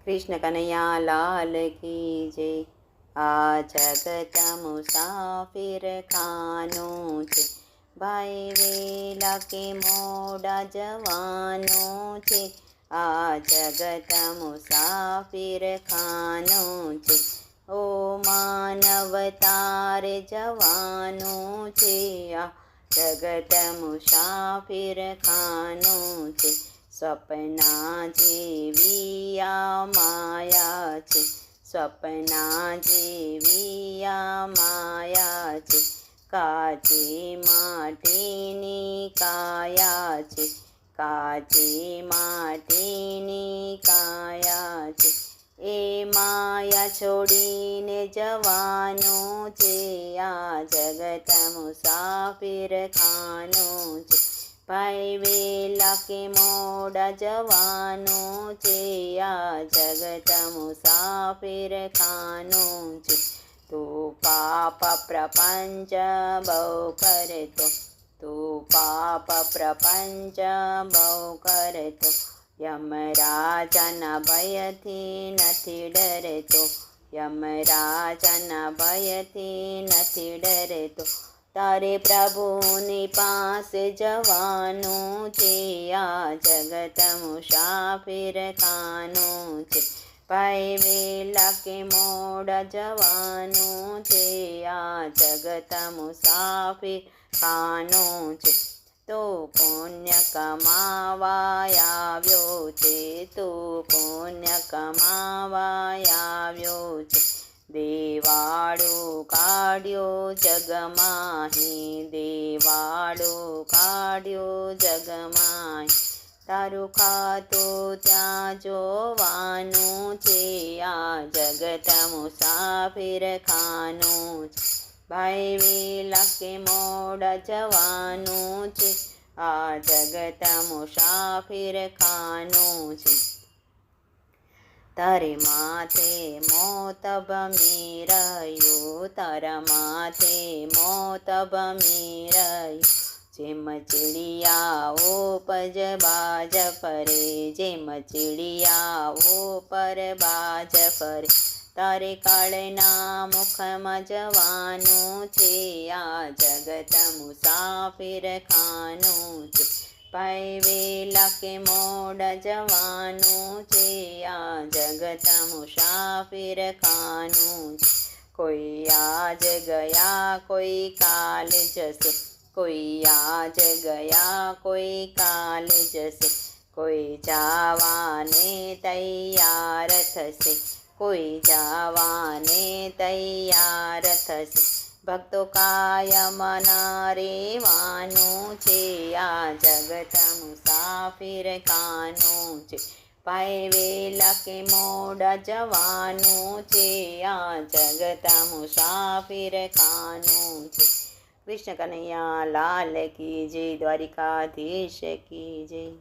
कृष्ण कन्हैया लाल की जय। आ जगत मुसाफिर खानो छे, भाई वेला के मोड़ा जवानो छे। आ जगत मुसाफिर खानो छे, ओ मानव तारे जवानो छे। आ जगत मुसाफिर खानो छे, सपना जेवी आ माया छे। सपना जेवी आ माया छे, काची माटीनी काया छे। काची माटीनी काया छे, ए माया छोड़ीने जवानो छे। आ जगत मुसाफिर खानो छे, भाई वेला के मोड़ा जवानो छे। आ जगत मुसाफिर खानो छे, तू पाप प्रपंच बहु करतो। तू पाप प्रपंच बहु करतो, यमराजना भयथी नथी डरतो। यमराजना भयथी नथी डरतो, तारे प्रभुनी पास जवानो छे। आ जगत मुसाफिर खानो छे, भाई वेला के मोड़ा जवानो छे। आ जगत मुसाफिर खानो छे, तो पुण्य कमावा आव्यो छे। तो पुण्य कमावा आव्यो छे, देवाड़ो काढ्यो जगमाही। देवाड़ो काढ्यो जगमाही, तारू खातो त्यां जोवानो छे। आ जगत मुसाफिर खानो छे, भाई वेला के मोड़ा जवानो छे। आ जगत मुसाफिर खानो छे, तारे माथे मोतब मेरयो। तारा माथे मोतब मेरयो, जेम चिड़िया ऊपर बाज फरे। जेम चिड़िया ऊपर बाज फरे, तारे काळना मुखमा जवानो छे। आ जगत मुसाफिर खानो छे, भाई वेला के मोड़ा जवानो छे। आ जगत मुसाफिर खानो छे, कोई आज गया कोई काल जसे। कोई आज गया कोई काल जसे, कोई जावाने तैयार थसे। कोई जावाने तैयार थसे, भक्तो कायम न रेवानो छे। आ जगत मुसाफिर खानो छे, भाई वेला के मोड़ा जवानो छे। आ जगत मुसाफिर खानो छे। कृष्ण कन्हैया लाल की जय, द्वारिकाधीश की जय।